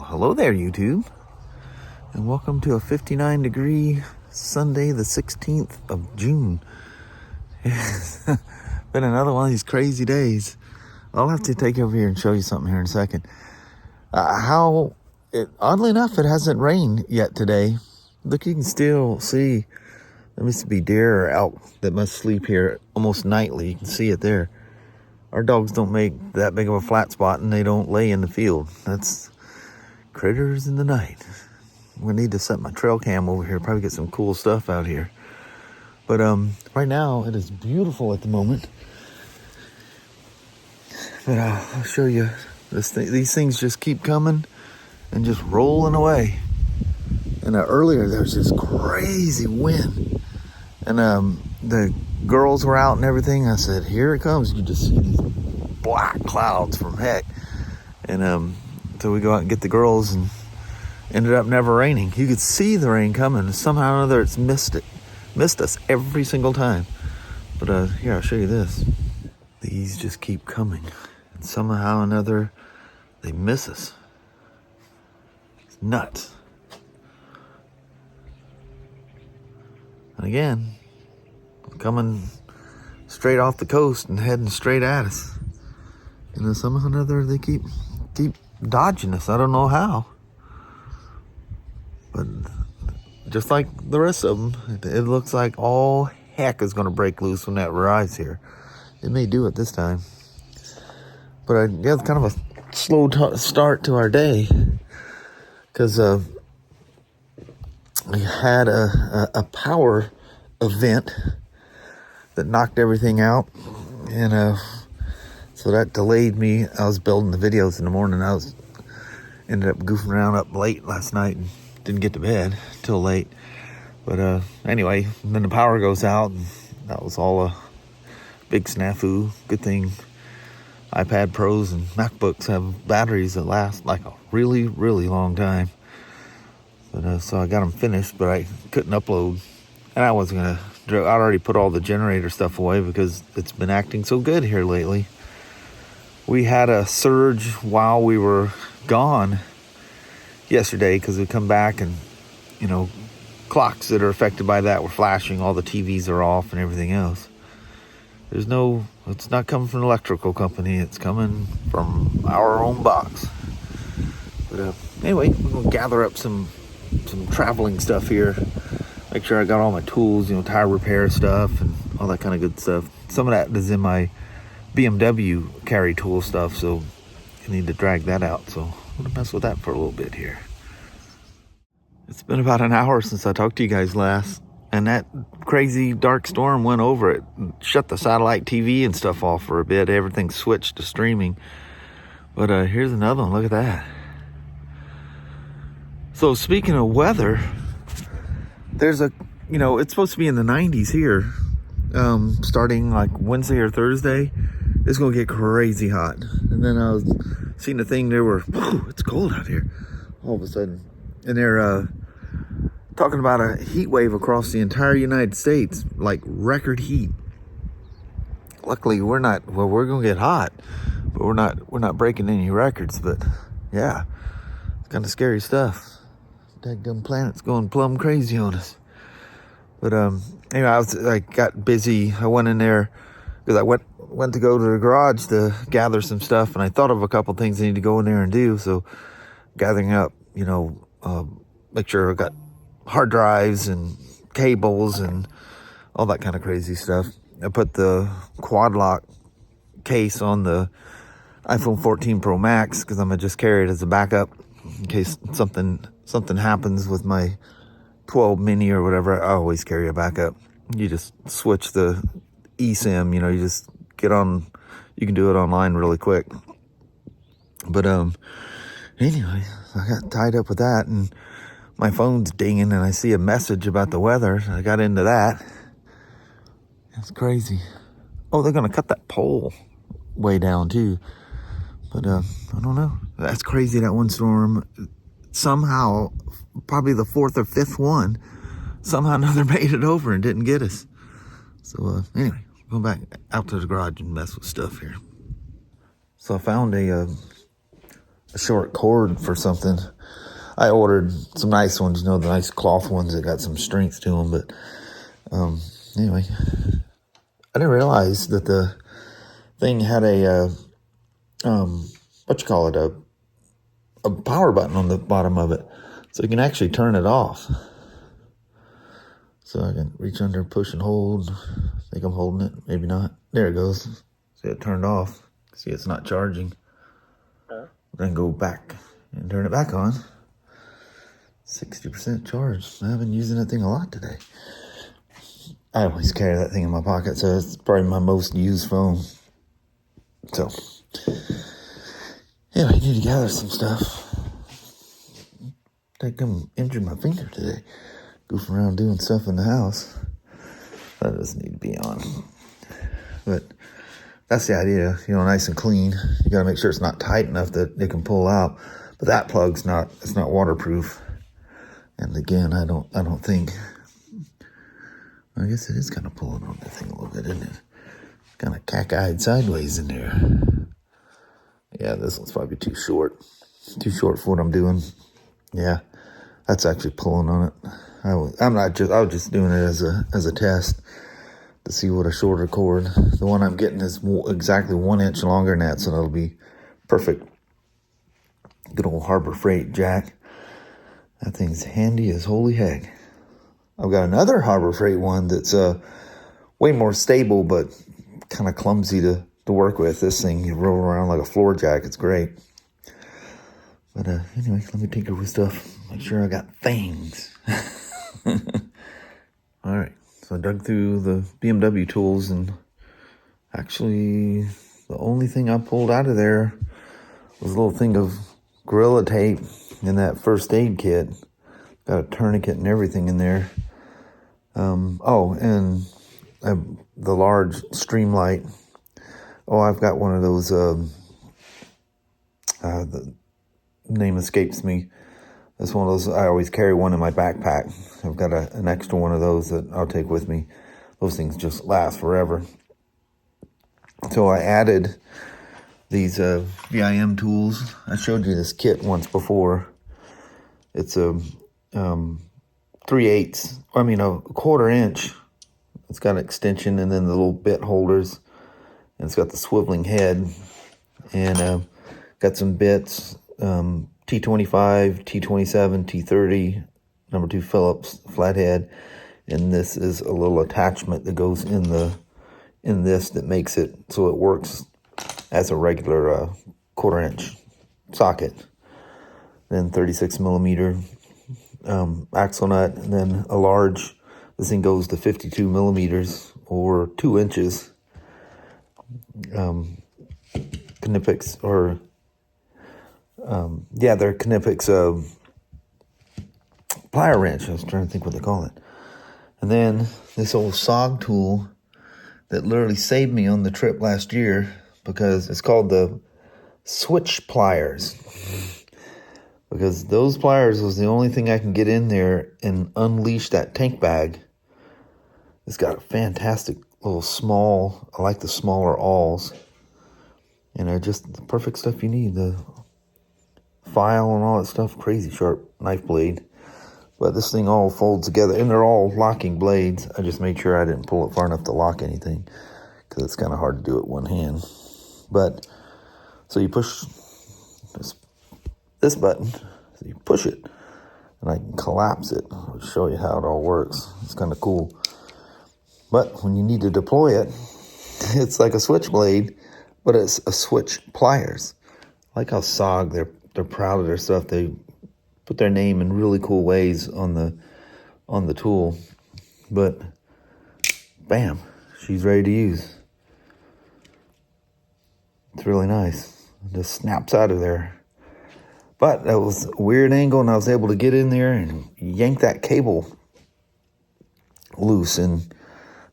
Hello there, YouTube, and welcome to a 59-degree Sunday, the 16th of June. It's been another one of these crazy days. I'll have to take you over here and show you something here in a second. Oddly enough, it hasn't rained yet today. Look, you can still see, there must be deer or elk that must sleep here almost nightly. You can see it there. Our dogs don't make that big of a flat spot, and they don't lay in the field. That's critters in the night. We need to set my trail cam over here, probably get some cool stuff out here. But right now it is beautiful at the moment. But I'll show you this thing. These things just keep coming and just rolling away. And earlier there was this crazy wind, and the girls were out and everything. I said, here it comes. You just see these black clouds from heck. And so we go out and get the girls, and ended up never raining. You could see the rain coming. Somehow or another it's missed us every single time. But here, I'll show you this. These just keep coming, and somehow or another they miss us. It's nuts. And again, coming straight off the coast and heading straight at us. And then somehow or another they keep dodging us. I don't know how. But just like the rest of them, it looks like all heck is going to break loose when that rise here. It may do it this time. But yeah, it's kind of a slow start to our day, because we had a power event that knocked everything out, and so that delayed me. I was building the videos in the morning. Ended up goofing around up late last night and didn't get to bed till late. But anyway, then the power goes out, and that was all a big snafu. Good thing iPad Pros and MacBooks have batteries that last like a really, really long time. But so I got them finished, but I couldn't upload. And I wasn't gonna. I already put all the generator stuff away because it's been acting so good here lately. We had a surge while we were gone yesterday, because we come back and, clocks that are affected by that were flashing. All the TVs are off and everything else. It's not coming from an electrical company. It's coming from our own box. But anyway, we're going to gather up some traveling stuff here. Make sure I got all my tools, tire repair stuff and all that kind of good stuff. Some of that is in my BMW carry tool stuff, so I need to drag that out. So I'm going to mess with that for a little bit here. It's been about an hour since I talked to you guys last, and that crazy dark storm went over it and shut the satellite TV and stuff off for a bit. Everything switched to streaming. But here's another one. Look at that. So speaking of weather, there's it's supposed to be in the 90s here. Starting like Wednesday or Thursday, it's gonna get crazy hot. And then I was seeing the thing there where, it's cold out here all of a sudden. And they're talking about a heat wave across the entire United States, like record heat. Luckily we're gonna get hot, but we're not breaking any records. But yeah, it's kind of scary stuff. That dumb planet's going plumb crazy on us. But anyway, I got busy. I went in there because I went to go to the garage to gather some stuff, and I thought of a couple things I need to go in there and do. So gathering up, make sure I got hard drives and cables and all that kind of crazy stuff. I put the quad lock case on the iPhone 14 Pro Max because I'm gonna just carry it as a backup in case something happens with my 12 mini or whatever. I always carry a backup. You just switch the eSIM, you just get on, you can do it online really quick. But anyway, I got tied up with that, and my phone's dinging, and I see a message about the weather. I got into that. It's crazy. Oh, they're gonna cut that pole way down too. But I don't know. That's crazy. That one storm, somehow, probably the fourth or fifth one, somehow another made it over and didn't get us. So anyway, going back out to the garage and mess with stuff here. So I found a a short cord for something. I ordered some nice ones, the nice cloth ones that got some strength to them. But anyway, I didn't realize that the thing had a a power button on the bottom of it, so you can actually turn it off. So I can reach under, push and hold. I think I'm holding it, maybe not. There it goes. See, it turned off. See, it's not charging. Then go back and turn it back on. 60% charged. I've been using that thing a lot today. I always carry that thing in my pocket, so it's probably my most used phone. So, yeah, I need to gather some stuff. I injured my finger today, goofing around doing stuff in the house. That doesn't need to be on. But that's the idea, nice and clean. You gotta make sure it's not tight enough that it can pull out. But that plug's it's not waterproof. And again, I don't think, I guess it is kind of pulling on the thing a little bit, isn't it? Kind of cockeyed sideways in there. Yeah, this one's probably too short. Too short for what I'm doing. Yeah, that's actually pulling on it. I was just doing it as a test to see what a shorter cord. The one I'm getting is exactly 1 inch longer than that, so that'll be perfect. Good old Harbor Freight jack. That thing's handy as holy heck. I've got another Harbor Freight one that's way more stable, but kind of clumsy to work with. This thing, you roll around like a floor jack. It's great. But anyway, let me tinker with stuff. Make sure I got things. All right. So I dug through the BMW tools, and actually the only thing I pulled out of there was a little thing of Gorilla Tape in that first aid kit. Got a tourniquet and everything in there. And the large Streamlight. Oh, I've got one of those, the name escapes me. That's one of those, I always carry one in my backpack. I've got an extra one of those that I'll take with me. Those things just last forever. So I added these VIM tools. I showed you this kit once before. It's a 3/8, a 1/4 inch. It's got an extension and then the little bit holders. And it's got the swiveling head. And got some bits, T25, T27, T30, number 2 Phillips flathead. And this is a little attachment that goes in this that makes it so it works as a regular 1/4 inch socket. Then 36 millimeter axle nut, and then a large, this thing goes to 52 millimeters or 2 inches. Knipex, or they're Knipex plier wrench. I was trying to think what they call it. And then this old SOG tool that literally saved me on the trip last year, because it's called the switch pliers. Because those pliers was the only thing I can get in there and unleash that tank bag. It's got a fantastic little small, I like the smaller awls. And they're just the perfect stuff you need. The file and all that stuff, crazy sharp knife blade. But this thing all folds together, and they're all locking blades. I just made sure I didn't pull it far enough to lock anything, because it's kind of hard to do it one hand. But, so you push this button, so you push it, and I can collapse it. I'll show you how it all works. It's kind of cool. But when you need to deploy it, it's like a switchblade, but it's a switch pliers. I like how SOG, they're proud of their stuff. They put their name in really cool ways on the tool. But bam, she's ready to use. It's really nice. It just snaps out of there. But that was a weird angle, and I was able to get in there and yank that cable loose. And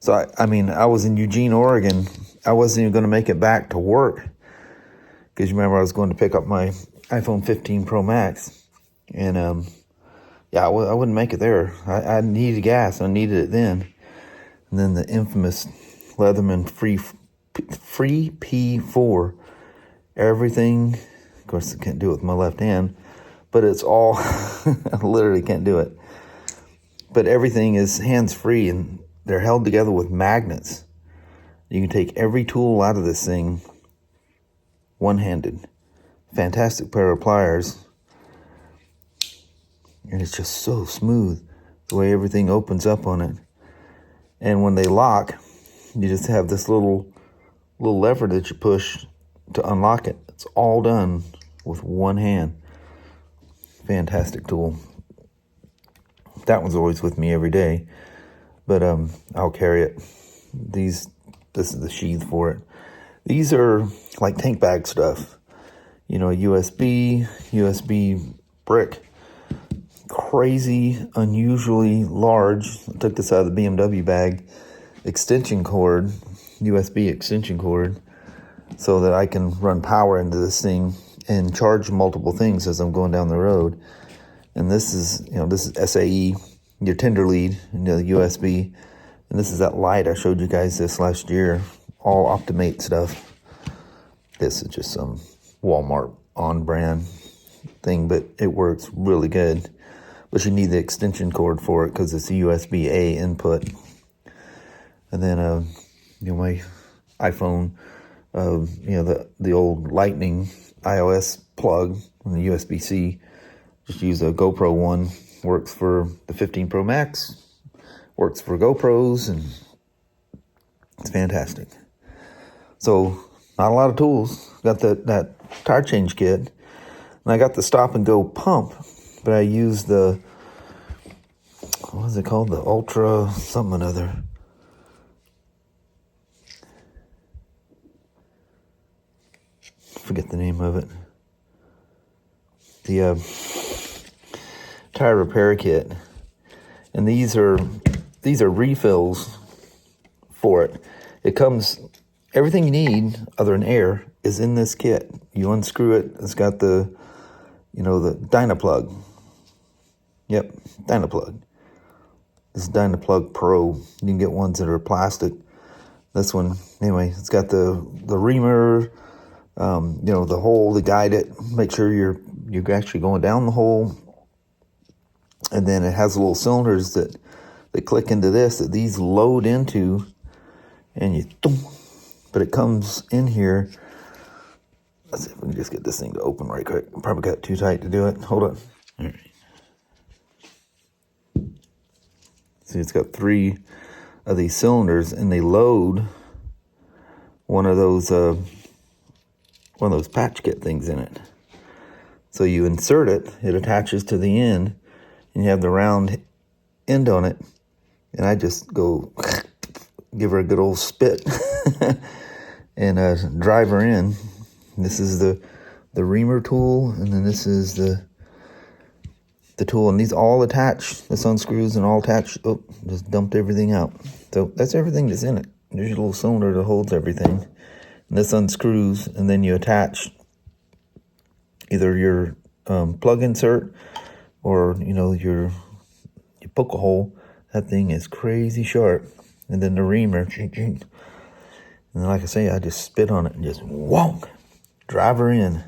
so, I was in Eugene, Oregon. I wasn't even going to make it back to work, because you remember I was going to pick up my iPhone 15 Pro Max. And, I wouldn't make it there. I needed gas. I needed it then. And then the infamous Leatherman Free P4. Everything Of course, I can't do it with my left hand, but it's all, I literally can't do it. But everything is hands-free, and they're held together with magnets. You can take every tool out of this thing one-handed. Fantastic pair of pliers. And it's just so smooth, the way everything opens up on it. And when they lock, you just have this little lever that you push to unlock it. It's all done with one hand. Fantastic tool. That one's always with me every day, but I'll carry it. This is the sheath for it. These are like tank bag stuff. You know, USB brick. Crazy, unusually large. I took this out of the BMW bag. Extension cord, USB extension cord, so that I can run power into this thing and charge multiple things as I'm going down the road. And this is, this is SAE, your tender lead, USB. And this is that light. I showed you guys this last year. All Optimate stuff. This is just some Walmart on-brand thing, but it works really good. But you need the extension cord for it because it's a USB-A input. And then, my iPhone, the old Lightning iOS plug and the USB-C. Just use a GoPro one. Works for the 15 Pro Max. Works for GoPros, and it's fantastic. So, not a lot of tools. Got that tire change kit. And I got the stop and go pump. But I used the, what is it called? The Ultra something or other. Forget the name of it. The tire repair kit. And these are refills for it. It comes, everything you need other than air is in this kit. You unscrew it. It's got the Dynaplug. Yep, Dynaplug. This is Dynaplug Pro. You can get ones that are plastic. This one, anyway, it's got the reamer, the hole to guide it. Make sure you're actually going down the hole. And then it has little cylinders that click into this, that these load into, and but it comes in here. Let's see if we can just get this thing to open right quick. Probably got it too tight to do it. Hold on. All right. See, it's got 3 of these cylinders, and they load one of those patch kit things in it. So you insert it, it attaches to the end, and you have the round end on it. And I just go give her a good old spit and drive her in. This is the reamer tool, and then this is the tool, and these all attach. This unscrews and all attach. Oh, just dumped everything out. So that's everything that's in it. There's your little cylinder that holds everything. And this unscrews, and then you attach either your plug insert or you poke a hole. That thing is crazy sharp. And then the reamer, and then like I say, I just spit on it and just wonk, drive her in.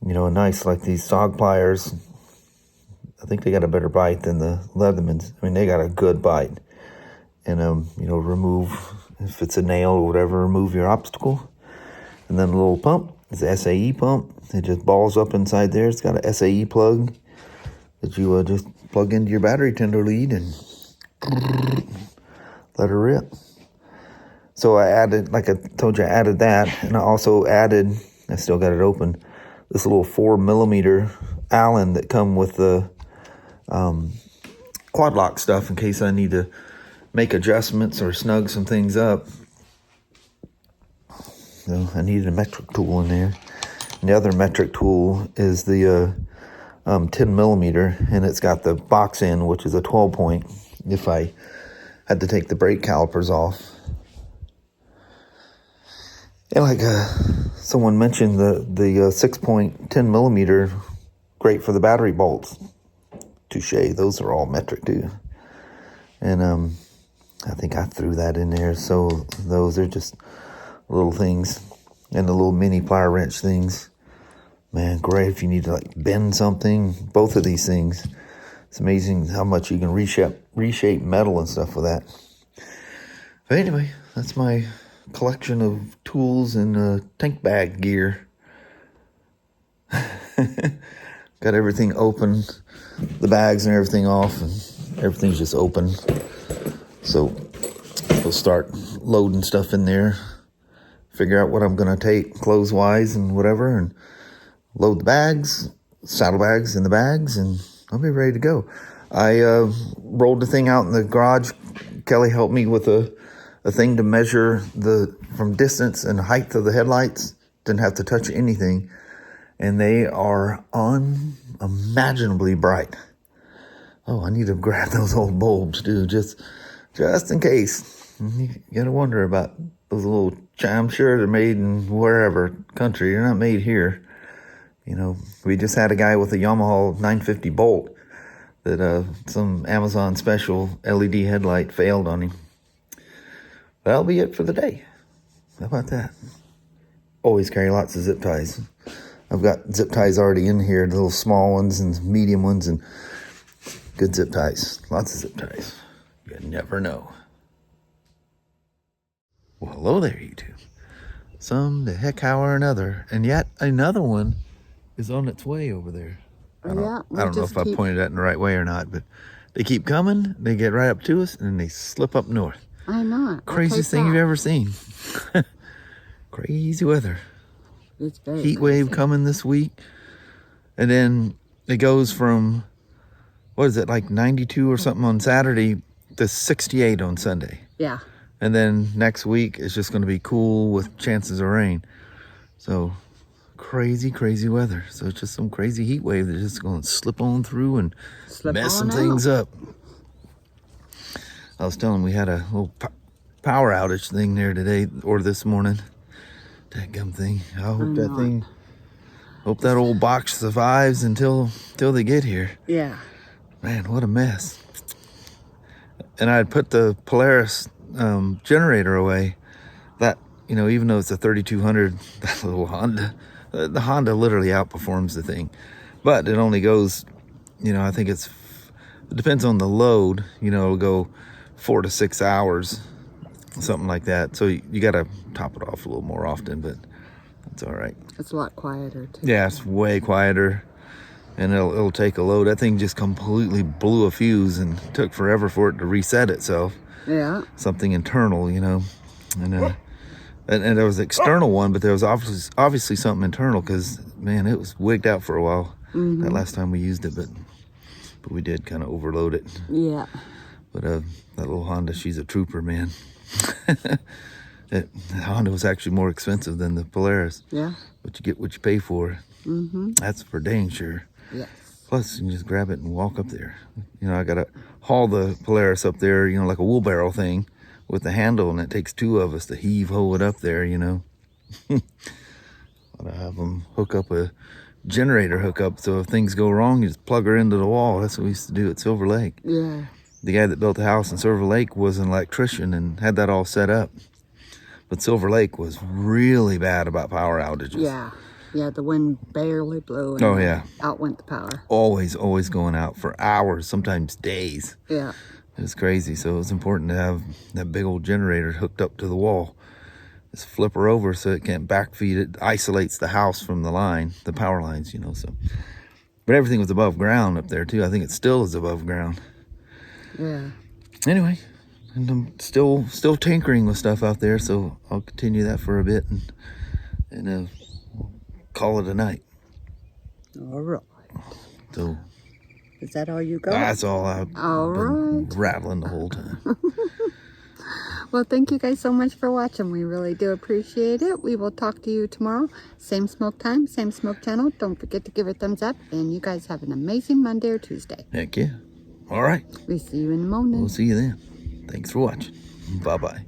Nice, like these SOG pliers. I think they got a better bite than the Leathermans. I mean, they got a good bite. And, remove, if it's a nail or whatever, remove your obstacle. And then a little pump. It's an SAE pump. It just balls up inside there. It's got an SAE plug that you just plug into your battery tender lead and let her rip. So I added, like I told you, I added that. And I also added, I still got it open, this little 4mm Allen that come with the quad lock stuff in case I need to make adjustments or snug some things up. So I needed a metric tool in there. And the other metric tool is the 10mm, and it's got the box end, which is a 12-point if I had to take the brake calipers off. And like someone mentioned, the 6-point 10mm, great for the battery bolts. Touche, those are all metric too. And I think I threw that in there. So those are just little things, and the little mini plier wrench things. Man, great if you need to like bend something. Both of these things. It's amazing how much you can reshape metal and stuff with that. But anyway, that's my collection of tools and tank bag gear. Got everything open, the bags and everything off, and everything's just open. So we'll start loading stuff in there, figure out what I'm going to take clothes-wise and whatever, and load the bags, saddlebags in the bags, and I'll be ready to go. I rolled the thing out in the garage. Kelly helped me with a thing to measure from distance and height of the headlights. Didn't have to touch anything. And they are unimaginably bright. Oh, I need to grab those old bulbs, dude, just in case. You gotta wonder about those little, I'm sure they're made in wherever country. They're not made here. You know, we just had a guy with a Yamaha 950 Bolt that some Amazon special LED headlight failed on him. That'll be it for the day. How about that? Always carry lots of zip ties. I've got zip ties already in here, the little small ones and medium ones, and good zip ties. Lots of zip ties. You never know. Well, hello there, YouTube. Some the heck how or another, and yet another one is on its way over there. I don't know if I pointed that in the right way or not, but they keep coming. They get right up to us, and they slip up north. I know. Craziest thing you've ever seen. Crazy weather. It's very heat wave coming this week, and then it goes from, what is it, like 92 or something on Saturday to 68 on Sunday. Yeah. And then next week it's just going to be cool with chances of rain. So crazy weather. So it's just some crazy heat wave that's just going to slip on through and mess some things up. I was telling we had a little power outage thing there today or this morning. That gum thing. I hope hope that old box survives until they get here. Yeah. Man, what a mess. And I had put the Polaris generator away. That, you know, even though it's a 3200, that little Honda, the Honda literally outperforms the thing. But it only goes, you know, I think it depends on the load. You know, it'll go 4 to 6 hours. Something like that. So you got to top it off a little more often, but that's all right. It's a lot quieter too. Yeah, it's way quieter, and it'll take a load. That thing just completely blew a fuse and took forever for it to reset itself. Yeah. Something internal, you know, and there was an external one, but there was obviously something internal because, man, it was wigged out for a while. That last time we used it, but we did kind of overload it. Yeah. But that little Honda, she's a trooper, man. The Honda was actually more expensive than the Polaris. Yeah. But you get what you pay for. That's for dang sure. Yes. Plus, you can just grab it and walk up there. You know, I got to haul the Polaris up there, you know, like a wheelbarrow thing with the handle, and it takes 2 of us to heave-ho it up there, you know. Gotta have them hook up a generator hookup, so if things go wrong, you just plug her into the wall. That's what we used to do at Silver Lake. Yeah. The guy that built the house in Silver Lake was an electrician and had that all set up. But Silver Lake was really bad about power outages. Yeah. Yeah, the wind barely blew. And out went the power. Always going out for hours, sometimes days. Yeah. It was crazy. So it was important to have that big old generator hooked up to the wall. Just flip her over so it can't backfeed. It isolates the house from the line, the power lines, you know. So, but everything was above ground up there too. I think it still is above ground. Yeah. Anyway, and I'm still tinkering with stuff out there, so I'll continue that for a bit and we'll call it a night. All right. So is that all you got? That's all I've been rattling the whole time. Well, thank you guys so much for watching. We really do appreciate it. We will talk to you tomorrow. Same smoke time, same smoke channel. Don't forget to give it a thumbs up. And you guys have an amazing Monday or Tuesday. Heck yeah. All right. We see you in the morning. We'll see you then. Thanks for watching. Bye-bye.